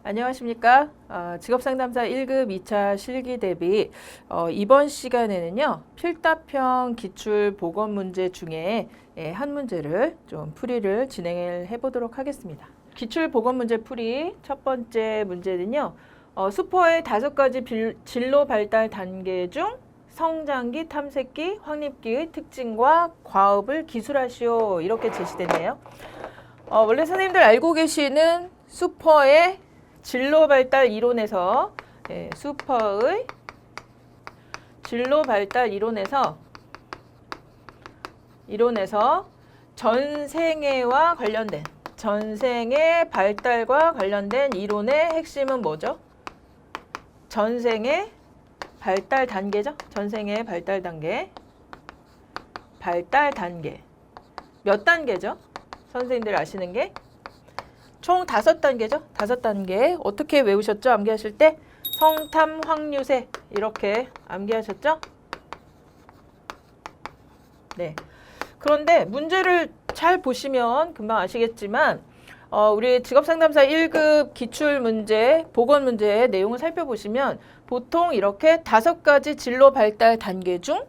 안녕하십니까. 직업상담사 1급 2차 실기 대비 이번 시간에는요. 필답형 기출보건문제 중에 한 문제를 좀 풀이를 진행을 해보도록 하겠습니다. 기출보건문제 풀이 첫 번째 문제는요. 수포의 5가지 진로 발달 단계 중 성장기, 탐색기, 확립기의 특징과 과업을 기술하시오. 이렇게 제시됐네요. 원래 선생님들 알고 계시는 수퍼의 진로 발달 이론에서 수퍼의 진로 발달 이론에서 전생애와 관련된 전생애 발달과 관련된 이론의 핵심은 뭐죠? 전생애 발달 단계죠. 전생애 발달 단계. 발달 단계. 몇 단계죠? 선생님들 아시는 게 총 5단계죠. 5단계. 어떻게 외우셨죠? 암기하실 때 성탐, 확류세 이렇게 암기하셨죠? 네. 그런데 문제를 잘 보시면 금방 아시겠지만 우리 직업상담사 1급 기출문제, 보건문제의 내용을 살펴보시면 보통 이렇게 5가지 진로 발달 단계 중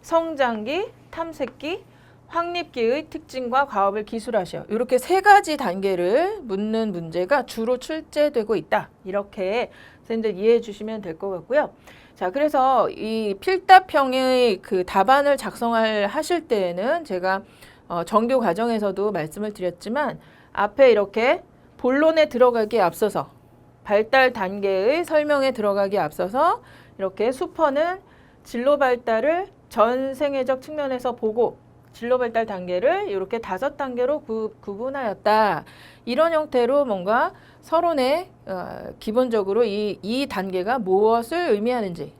성장기, 탐색기, 확립기의 특징과 과업을 기술하셔. 이렇게 3가지 단계를 묻는 문제가 주로 출제되고 있다. 이렇게 선생님들 이해해 주시면 될 것 같고요. 자, 그래서 이 필답형의 그 답안을 하실 때에는 제가 정규 과정에서도 말씀을 드렸지만 앞에 이렇게 본론에 들어가기에 앞서서 발달 단계의 설명에 들어가기에 앞서서 이렇게 수퍼는 진로 발달을 전생애적 측면에서 보고 진로 발달 단계를 이렇게 5단계로 구분하였다. 이런 형태로 뭔가 서론에 기본적으로 이 단계가 무엇을 의미하는지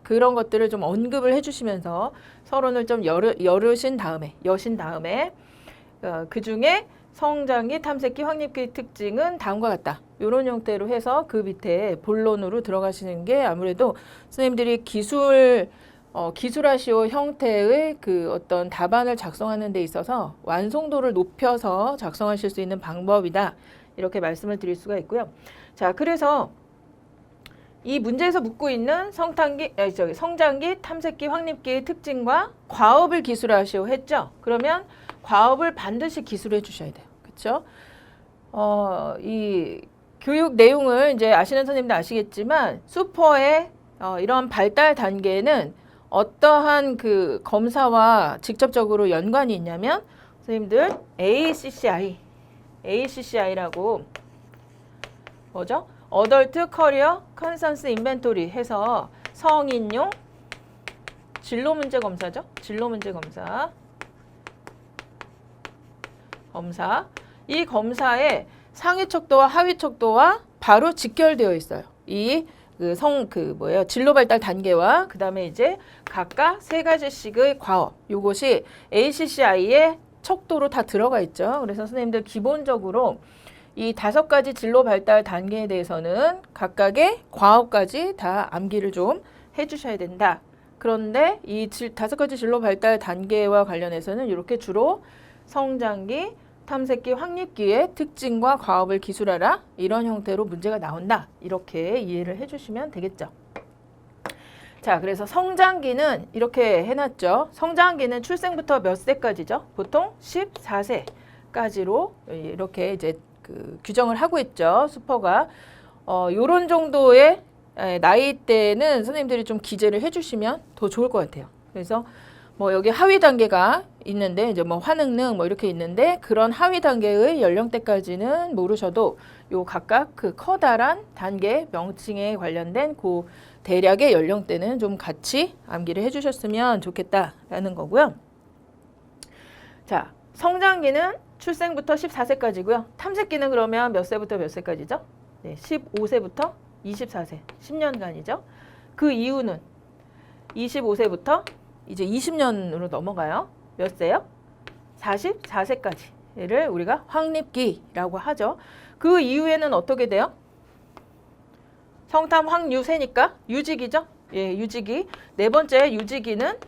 그런 것들을 좀 언급을 해주시면서 서론을 좀 여신 다음에 그 중에 성장기, 탐색기, 확립기 특징은 다음과 같다. 이런 형태로 해서 그 밑에 본론으로 들어가시는 게 아무래도 선생님들이 기술하시오 형태의 그 어떤 답안을 작성하는 데 있어서 완성도를 높여서 작성하실 수 있는 방법이다. 이렇게 말씀을 드릴 수가 있고요. 자, 그래서 이 문제에서 묻고 있는 성장기, 탐색기, 확립기의 특징과 과업을 기술하시오 했죠. 그러면 과업을 반드시 기술해 주셔야 돼요. 그렇죠? 이 교육 내용을 이제 아시는 선생님들 아시겠지만 수퍼의 이런 발달 단계는 어떠한 그 검사와 직접적으로 연관이 있냐면 선생님들 ACCI라고 뭐죠? 어덜트 커리어 컨센스 인벤토리 해서 성인용 진로 문제 검사죠. 진로 문제 검사. 이 검사의 상위 척도와 하위 척도와 바로 직결되어 있어요. 진로 발달 단계와 그다음에 이제 각각 3가지씩의 과업. 요것이 ACCI의 척도로 다 들어가 있죠. 그래서 선생님들 기본적으로 이 5가지 진로 발달 단계에 대해서는 각각의 과업까지 다 암기를 좀 해주셔야 된다. 그런데 이 5가지 진로 발달 단계와 관련해서는 이렇게 주로 성장기, 탐색기, 확립기의 특징과 과업을 기술하라. 이런 형태로 문제가 나온다. 이렇게 이해를 해주시면 되겠죠. 자, 그래서 성장기는 이렇게 해놨죠. 성장기는 출생부터 몇 세까지죠? 보통 14세까지로 이렇게 이제 규정을 하고 있죠. 수퍼가. 요런 정도의 나이대는 선생님들이 좀 기재를 해주시면 더 좋을 것 같아요. 그래서 뭐 여기 하위 단계가 있는데 이제 뭐 화능능 뭐 이렇게 있는데 그런 하위 단계의 연령대까지는 모르셔도 요 각각 그 커다란 단계 명칭에 관련된 그 대략의 연령대는 좀 같이 암기를 해주셨으면 좋겠다라는 거고요. 자, 성장기는 출생부터 14세까지고요. 탐색기는 그러면 몇 세부터 몇 세까지죠? 네, 15세부터 24세, 10년간이죠. 그 이유는 25세부터 이제 20년으로 넘어가요. 몇 세요? 44세까지를 우리가 확립기라고 하죠. 그 이후에는 어떻게 돼요? 성탐 확유세니까 유지기죠. 유지기. 4번째 유지기는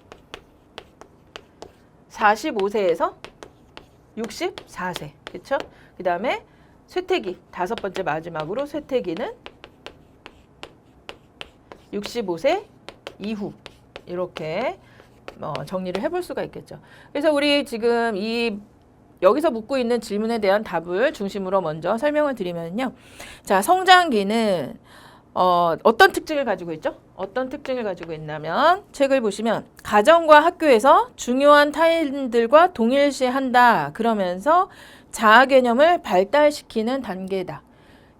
45세에서 64세. 그렇죠? 그 다음에 쇠퇴기, 다섯 번째 마지막으로 쇠퇴기는 65세 이후 이렇게 정리를 해볼 수가 있겠죠. 그래서 우리 지금 여기서 묻고 있는 질문에 대한 답을 중심으로 먼저 설명을 드리면요. 자, 성장기는 어떤 특징을 가지고 있죠? 어떤 특징을 가지고 있냐면 책을 보시면 가정과 학교에서 중요한 타인들과 동일시한다. 그러면서 자아 개념을 발달시키는 단계다.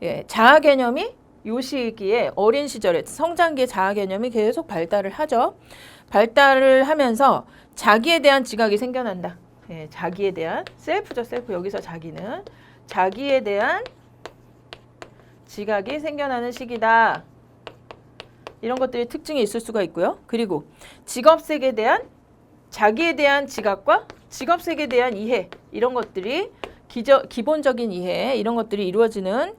예, 자아 개념이 요 시기에 어린 시절에 성장기의 자아 개념이 계속 발달을 하죠. 발달을 하면서 자기에 대한 지각이 생겨난다. 예, 자기에 대한 셀프죠. 셀프 여기서 자기는 자기에 대한 지각이 생겨나는 시기다. 이런 것들이 특징이 있을 수가 있고요. 그리고 직업색에 대한 자기에 대한 지각과 직업색에 대한 이해 이런 것들이 기본적인 이해 이런 것들이 이루어지는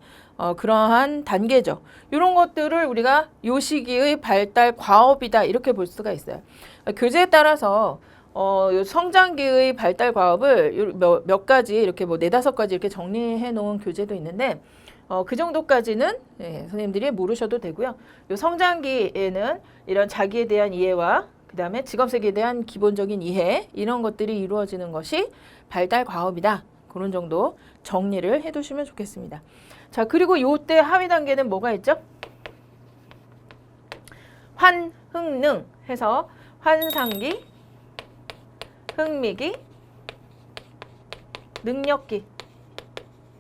그러한 단계죠. 이런 것들을 우리가 요 시기의 발달 과업이다 이렇게 볼 수가 있어요. 교재에 따라서 요 성장기의 발달 과업을 몇 가지 이렇게 뭐 4-5가지 이렇게 정리해 놓은 교재도 있는데 그 정도까지는 선생님들이 모르셔도 되고요. 요 성장기에는 이런 자기에 대한 이해와 그 다음에 직업색에 대한 기본적인 이해 이런 것들이 이루어지는 것이 발달 과업이다. 그런 정도 정리를 해두시면 좋겠습니다. 자, 그리고 요때 하위 단계는 뭐가 있죠? 환흥능 해서 환상기, 흥미기, 능력기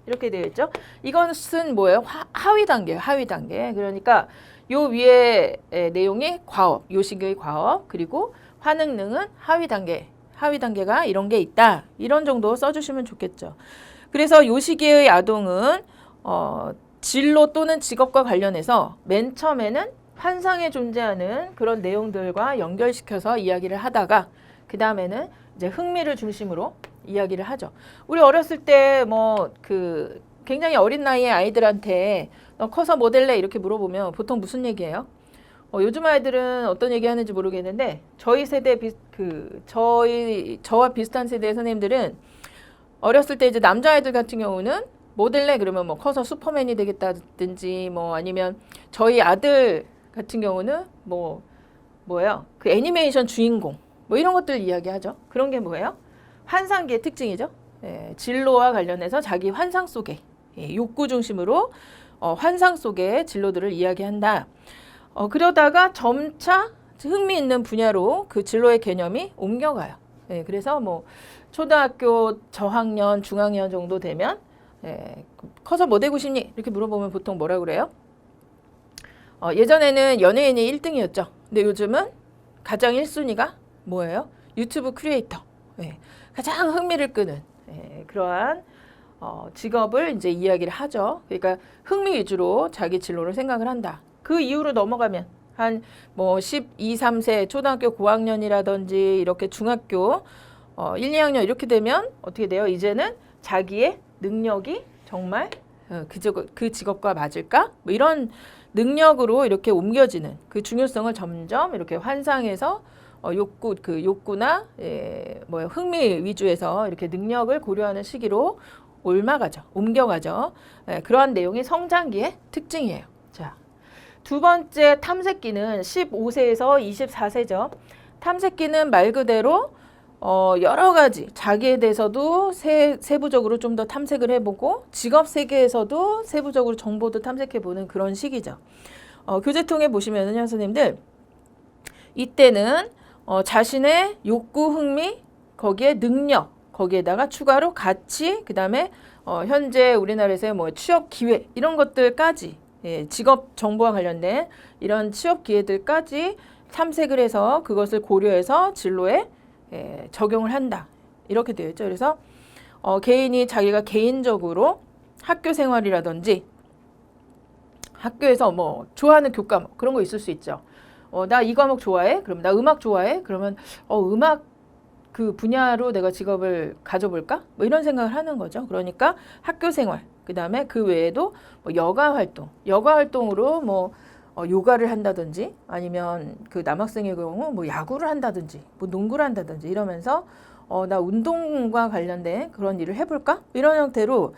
이렇게 되어 있죠. 이것은 뭐예요? 하위 단계, 하위 단계. 그러니까 요 위에 내용이 과업, 요 시기의 과업, 그리고 환흥능은 하위 단계. 하위 단계가 이런 게 있다. 이런 정도 써주시면 좋겠죠. 그래서 요 시기의 아동은 진로 또는 직업과 관련해서 맨 처음에는 환상에 존재하는 그런 내용들과 연결시켜서 이야기를 하다가 그 다음에는 이제 흥미를 중심으로 이야기를 하죠. 우리 어렸을 때 굉장히 어린 나이의 아이들한테 너 커서 뭐 될래? 이렇게 물어보면 보통 무슨 얘기예요? 요즘 아이들은 어떤 얘기 하는지 모르겠는데 저희 세대 저와 비슷한 세대의 선생님들은 어렸을 때 이제 남자아이들 같은 경우는 뭐 될래? 그러면 뭐 커서 슈퍼맨이 되겠다든지 뭐 아니면 저희 아들 같은 경우는 뭐예요? 그 애니메이션 주인공 뭐 이런 것들 이야기하죠. 그런 게 뭐예요? 환상기의 특징이죠. 예, 진로와 관련해서 자기 환상 속에 욕구 중심으로 환상 속의 진로들을 이야기한다. 그러다가 점차 흥미있는 분야로 그 진로의 개념이 옮겨가요. 예, 그래서 뭐 초등학교 저학년, 중학년 정도 되면 커서 뭐 되고 싶니? 이렇게 물어보면 보통 뭐라 그래요? 예전에는 연예인이 1등이었죠. 근데 요즘은 가장 1순위가 뭐예요? 유튜브 크리에이터. 예, 가장 흥미를 끄는 그러한 직업을 이제 이야기를 하죠. 그러니까 흥미 위주로 자기 진로를 생각을 한다. 그 이후로 넘어가면 한 뭐 12, 3세 초등학교 고학년이라든지 이렇게 중학교 1, 2학년 이렇게 되면 어떻게 돼요? 이제는 자기의 능력이 정말 그 직업과 맞을까? 뭐 이런 능력으로 이렇게 옮겨지는 그 중요성을 점점 이렇게 환상에서 욕구나 흥미 위주에서 이렇게 능력을 고려하는 시기로 옮겨가죠. 그러한 내용이 성장기의 특징이에요. 자, 두 번째 탐색기는 15세에서 24세죠. 탐색기는 말 그대로 여러 가지 자기에 대해서도 세부적으로 좀 더 탐색을 해보고 직업 세계에서도 세부적으로 정보도 탐색해보는 그런 시기죠. 교재통에 보시면은요, 선생님들 이때는 자신의 욕구, 흥미, 거기에 능력, 거기에다가 추가로 가치, 그 다음에 현재 우리나라에서의 뭐 취업 기회 이런 것들까지 직업 정보와 관련된 이런 취업 기회들까지 탐색을 해서 그것을 고려해서 진로에 적용을 한다. 이렇게 되어 있죠. 그래서 개인이 자기가 개인적으로 학교 생활이라든지 학교에서 뭐 좋아하는 교과목 그런 거 있을 수 있죠. 나 이 과목 좋아해? 그럼 나 음악 좋아해? 그러면 음악 그 분야로 내가 직업을 가져볼까? 뭐 이런 생각을 하는 거죠. 그러니까 학교 생활, 그 다음에 그 외에도 뭐 여가 활동으로 뭐 요가를 한다든지 아니면 그 남학생의 경우 뭐 야구를 한다든지 뭐 농구를 한다든지 이러면서 나 운동과 관련된 그런 일을 해볼까? 이런 형태로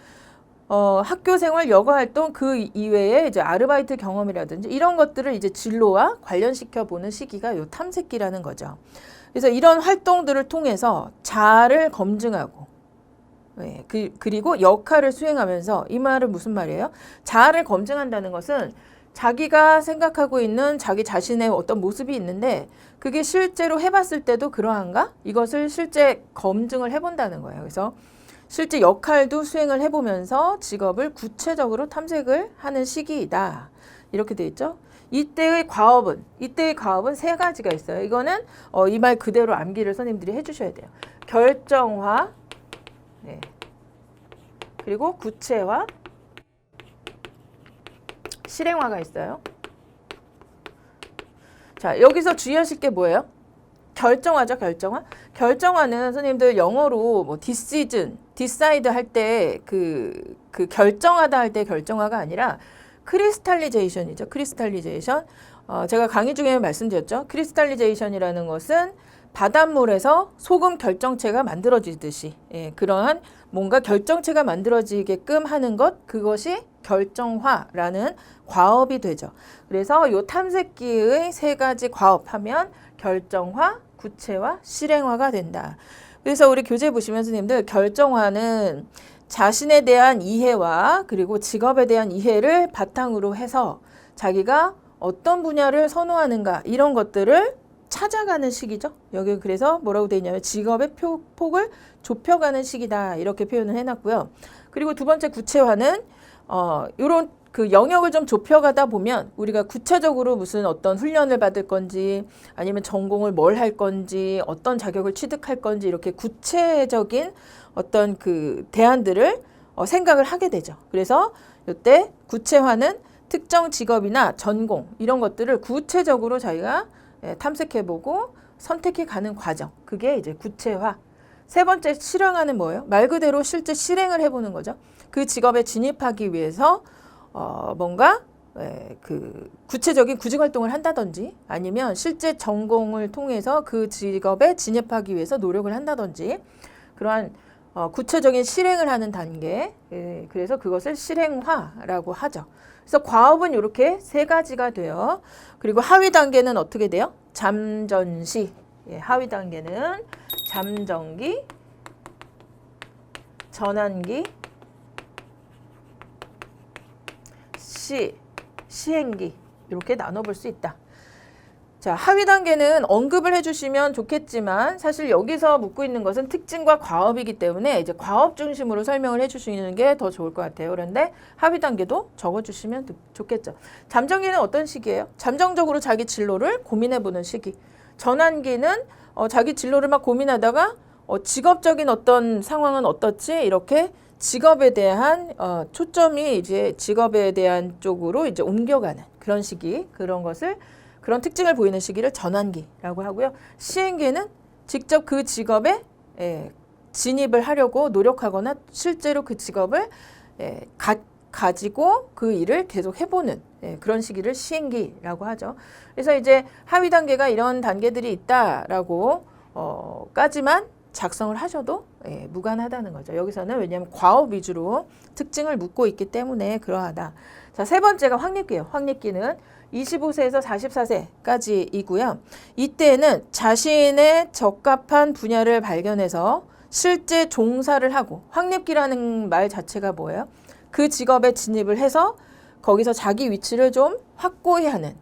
학교 생활, 여가 활동 그 이외에 이제 아르바이트 경험이라든지 이런 것들을 이제 진로와 관련시켜 보는 시기가 요 탐색기라는 거죠. 그래서 이런 활동들을 통해서 자아를 검증하고 네, 그리고 역할을 수행하면서 이 말은 무슨 말이에요? 자아를 검증한다는 것은 자기가 생각하고 있는 자기 자신의 어떤 모습이 있는데 그게 실제로 해봤을 때도 그러한가? 이것을 실제 검증을 해본다는 거예요. 그래서 실제 역할도 수행을 해보면서 직업을 구체적으로 탐색을 하는 시기이다. 이렇게 돼 있죠. 이때의 과업은 세 가지가 있어요. 이거는 이 말 그대로 암기를 선생님들이 해주셔야 돼요. 결정화, 네. 그리고 구체화, 실행화가 있어요. 자, 여기서 주의하실 게 뭐예요? 결정화죠, 결정화. 결정화는 선생님들 영어로 뭐 decision, decide 할 때 그 결정하다 할 때 결정화가 아니라 크리스탈리제이션이죠. 크리스탈리제이션. 제가 강의 중에 말씀드렸죠. 크리스탈리제이션이라는 것은 바닷물에서 소금 결정체가 만들어지듯이 그러한 뭔가 결정체가 만들어지게끔 하는 것, 그것이 결정화라는 과업이 되죠. 그래서 요 탐색기의 세 가지 과업하면 결정화, 구체화, 실행화가 된다. 그래서 우리 교재 보시면 선생님들 결정화는 자신에 대한 이해와 그리고 직업에 대한 이해를 바탕으로 해서 자기가 어떤 분야를 선호하는가 이런 것들을 찾아가는 시기죠. 여기 그래서 뭐라고 되어 있냐면 직업의 폭을 좁혀가는 시기다 이렇게 표현을 해놨고요. 그리고 두 번째 구체화는 이런 그 영역을 좀 좁혀가다 보면 우리가 구체적으로 무슨 어떤 훈련을 받을 건지 아니면 전공을 뭘 할 건지 어떤 자격을 취득할 건지 이렇게 구체적인 어떤 그 대안들을 생각을 하게 되죠. 그래서 이때 구체화는 특정 직업이나 전공 이런 것들을 구체적으로 자기가 탐색해보고 선택해가는 과정. 그게 이제 구체화. 세 번째 실행화는 뭐예요? 말 그대로 실제 실행을 해보는 거죠. 그 직업에 진입하기 위해서 뭔가 그 구체적인 구직 활동을 한다든지 아니면 실제 전공을 통해서 그 직업에 진입하기 위해서 노력을 한다든지 그러한 구체적인 실행을 하는 단계. 그래서 그것을 실행화라고 하죠. 그래서 과업은 이렇게 세 가지가 돼요. 그리고 하위 단계는 어떻게 돼요? 잠전시. 하위 단계는 잠정기, 전환기, 시행기 이렇게 나눠볼 수 있다. 자, 하위 단계는 언급을 해주시면 좋겠지만 사실 여기서 묻고 있는 것은 특징과 과업이기 때문에 이제 과업 중심으로 설명을 해주시는 게 더 좋을 것 같아요. 그런데 하위 단계도 적어주시면 좋겠죠. 잠정기는 어떤 시기예요? 잠정적으로 자기 진로를 고민해보는 시기. 전환기는 자기 진로를 막 고민하다가 직업적인 어떤 상황은 어떻지? 이렇게 직업에 대한 초점이 이제 직업에 대한 쪽으로 이제 옮겨가는 그런 시기, 그런 특징을 보이는 시기를 전환기라고 하고요. 시행기는 직접 그 직업에 진입을 하려고 노력하거나 실제로 그 직업을 가지고 그 일을 계속 해보는 그런 시기를 시행기라고 하죠. 그래서 이제 하위 단계가 이런 단계들이 있다라고 까지만 작성을 하셔도 무관하다는 거죠. 여기서는 왜냐하면 과업 위주로 특징을 묻고 있기 때문에 그러하다. 자, 세 번째가 확립기예요. 확립기는 25세에서 44세까지이고요. 이때는 자신의 적합한 분야를 발견해서 실제 종사를 하고 확립기라는 말 자체가 뭐예요? 그 직업에 진입을 해서 거기서 자기 위치를 좀 확고히 하는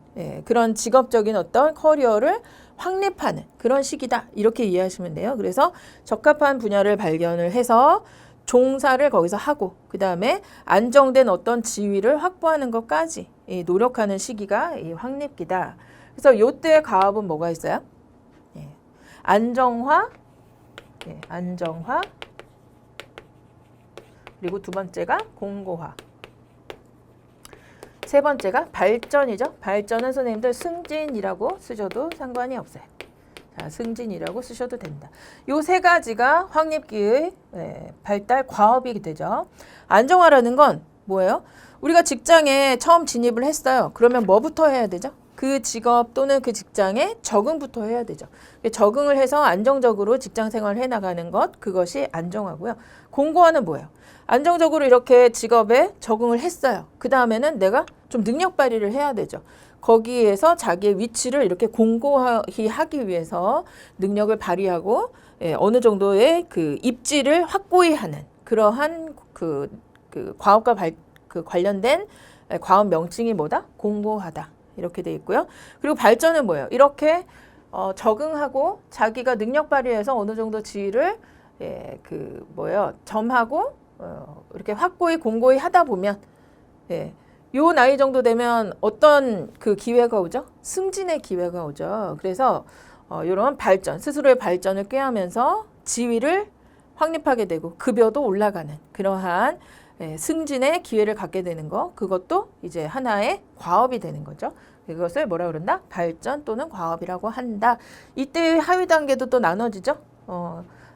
그런 직업적인 어떤 커리어를 확립하는 그런 시기다. 이렇게 이해하시면 돼요. 그래서 적합한 분야를 발견을 해서 종사를 거기서 하고 그 다음에 안정된 어떤 지위를 확보하는 것까지 노력하는 시기가 이 확립기다. 그래서 요때 과업은 뭐가 있어요? 안정화, 안정화, 그리고 두 번째가 공고화. 세 번째가 발전이죠. 발전은 선생님들 승진이라고 쓰셔도 상관이 없어요. 자, 승진이라고 쓰셔도 된다. 요 세 가지가 확립기의 발달 과업이 되죠. 안정화라는 건 뭐예요? 우리가 직장에 처음 진입을 했어요. 그러면 뭐부터 해야 되죠? 그 직업 또는 그 직장에 적응부터 해야 되죠. 적응을 해서 안정적으로 직장 생활을 해나가는 것, 그것이 안정화고요. 공고화는 뭐예요? 안정적으로 이렇게 직업에 적응을 했어요. 그 다음에는 내가 좀 능력 발휘를 해야 되죠. 거기에서 자기의 위치를 이렇게 공고히 하기 위해서 능력을 발휘하고 어느 정도의 그 입지를 확고히 하는 그러한 그 과업과 관련된 과업 명칭이 뭐다? 공고하다. 이렇게 돼 있고요. 그리고 발전은 뭐예요? 이렇게 적응하고 자기가 능력 발휘해서 어느 정도 지위를 점하고 이렇게 확고히 공고히 하다 보면 요 나이 정도 되면 어떤 그 기회가 오죠? 승진의 기회가 오죠. 그래서 이런 발전, 스스로의 발전을 꾀하면서 지위를 확립하게 되고 급여도 올라가는 그러한 승진의 기회를 갖게 되는 거, 그것도 이제 하나의 과업이 되는 거죠. 이것을 뭐라 그런다? 발전 또는 과업이라고 한다. 이때 하위 단계도 또 나눠지죠.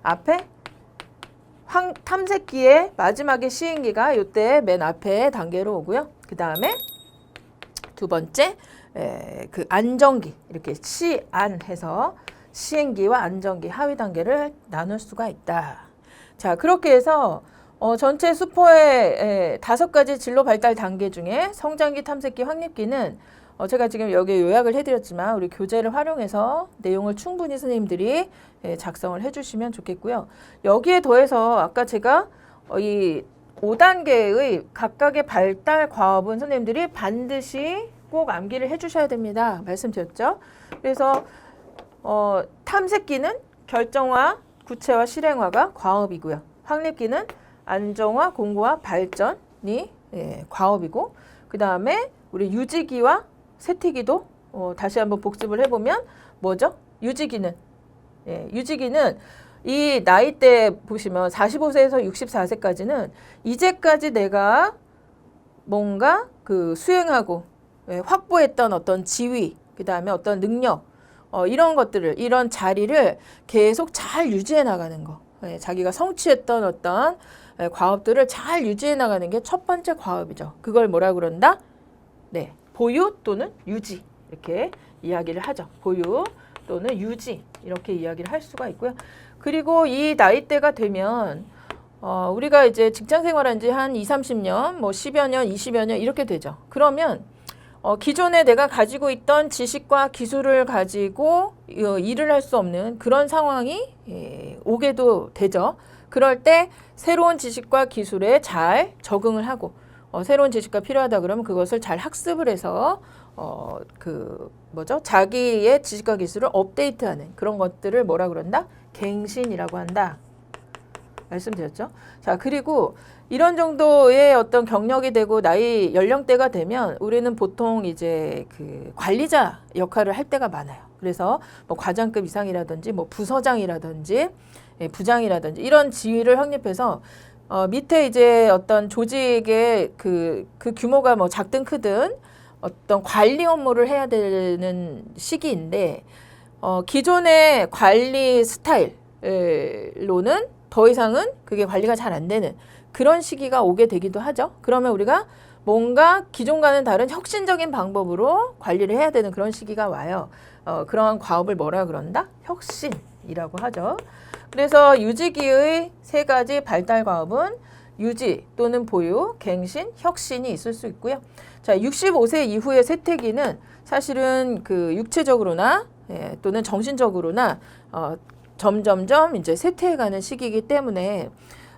앞에 탐색기의 마지막에 시행기가 이때 맨 앞에 단계로 오고요. 그 다음에 두 번째 그 안정기, 이렇게 시안해서 시행기와 안정기 하위 단계를 나눌 수가 있다. 자, 그렇게 해서 전체 수포의 5가지 진로 발달 단계 중에 성장기, 탐색기, 확립기는 제가 지금 여기 요약을 해드렸지만 우리 교재를 활용해서 내용을 충분히 선생님들이 작성을 해주시면 좋겠고요. 여기에 더해서 아까 제가 이 5단계의 각각의 발달 과업은 선생님들이 반드시 꼭 암기를 해주셔야 됩니다. 말씀드렸죠. 그래서 탐색기는 결정화, 구체화, 실행화가 과업이고요. 확립기는 안정화, 공고화, 발전이 과업이고, 그 다음에 우리 유지기와 세티기도 다시 한번 복습을 해보면 뭐죠? 유지기는 이 나이대 보시면 45세에서 64세까지는 이제까지 내가 뭔가 그 수행하고 확보했던 어떤 지위, 그 다음에 어떤 능력, 이런 것들을, 이런 자리를 계속 잘 유지해 나가는 거. 자기가 성취했던 어떤 과업들을 잘 유지해 나가는 게 첫 번째 과업이죠. 그걸 뭐라 그런다? 네, 보유 또는 유지, 이렇게 이야기를 하죠. 보유 또는 유지, 이렇게 이야기를 할 수가 있고요. 그리고 이 나이대가 되면 우리가 이제 직장 생활한 지 한 20, 30년, 뭐 10여 년, 20여 년 이렇게 되죠. 그러면 기존에 내가 가지고 있던 지식과 기술을 가지고 일을 할 수 없는 그런 상황이 오게도 되죠. 그럴 때 새로운 지식과 기술에 잘 적응을 하고 새로운 지식과 필요하다 그러면 그것을 잘 학습을 해서 자기의 지식과 기술을 업데이트하는 그런 것들을 뭐라 그런다? 갱신이라고 한다. 말씀드렸죠. 자, 그리고 이런 정도의 어떤 경력이 되고 나이 연령대가 되면 우리는 보통 이제 그 관리자 역할을 할 때가 많아요. 그래서 뭐 과장급 이상이라든지 뭐 부서장이라든지 부장이라든지 이런 지위를 확립해서 밑에 이제 어떤 조직의 그 규모가 뭐 작든 크든 어떤 관리 업무를 해야 되는 시기인데 기존의 관리 스타일로는 더 이상은 그게 관리가 잘 안 되는 그런 시기가 오게 되기도 하죠. 그러면 우리가 뭔가 기존과는 다른 혁신적인 방법으로 관리를 해야 되는 그런 시기가 와요. 그러한 과업을 뭐라 그런다? 혁신이라고 하죠. 그래서 유지기의 3가지 발달 과업은 유지 또는 보유, 갱신, 혁신이 있을 수 있고요. 자, 65세 이후의 세태기는 사실은 그 육체적으로나 또는 정신적으로나 점점점 이제 쇠퇴해가는 시기이기 때문에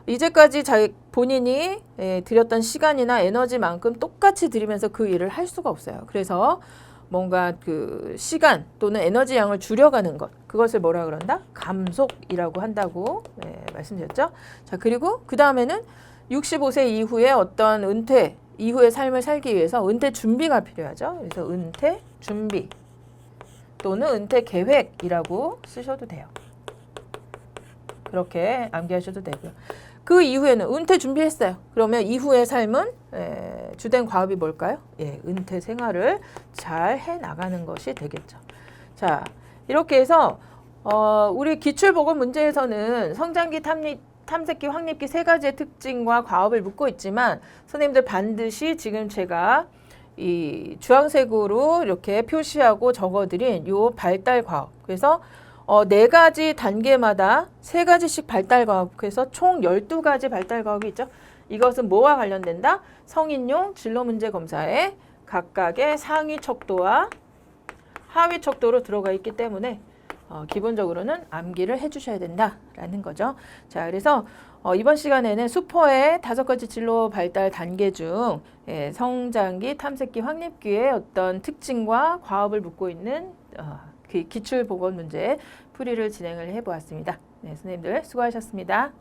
이제까지 본인이 들였던 시간이나 에너지만큼 똑같이 들이면서 그 일을 할 수가 없어요. 그래서 뭔가 그 시간 또는 에너지 양을 줄여가는 것, 그것을 뭐라 그런다? 감속이라고 한다고 말씀드렸죠. 자, 그리고 그 다음에는 65세 이후에 어떤 은퇴 이후의 삶을 살기 위해서 은퇴 준비가 필요하죠. 그래서 은퇴 준비 또는 은퇴 계획이라고 쓰셔도 돼요. 그렇게 암기하셔도 되고요. 그 이후에는 은퇴 준비했어요. 그러면 이후의 삶은 주된 과업이 뭘까요? 은퇴 생활을 잘 해나가는 것이 되겠죠. 자, 이렇게 해서 우리 기출보건 문제에서는 성장기, 탐색기, 확립기 3가지의 특징과 과업을 묻고 있지만 선생님들 반드시 지금 제가 이 주황색으로 이렇게 표시하고 적어드린 요 발달 과업, 그래서 4가지 단계마다 3가지씩 발달 과업, 그래서 총 12가지 발달 과업이 있죠. 이것은 뭐와 관련된다? 성인용 진로 문제 검사에 각각의 상위 척도와 하위 척도로 들어가 있기 때문에 기본적으로는 암기를 해주셔야 된다라는 거죠. 자, 그래서 이번 시간에는 수포의 5가지 진로 발달 단계 중 성장기, 탐색기, 확립기의 어떤 특징과 과업을 묻고 있는 그 기출 보건 문제 풀이를 진행을 해보았습니다. 네, 선생님들 수고하셨습니다.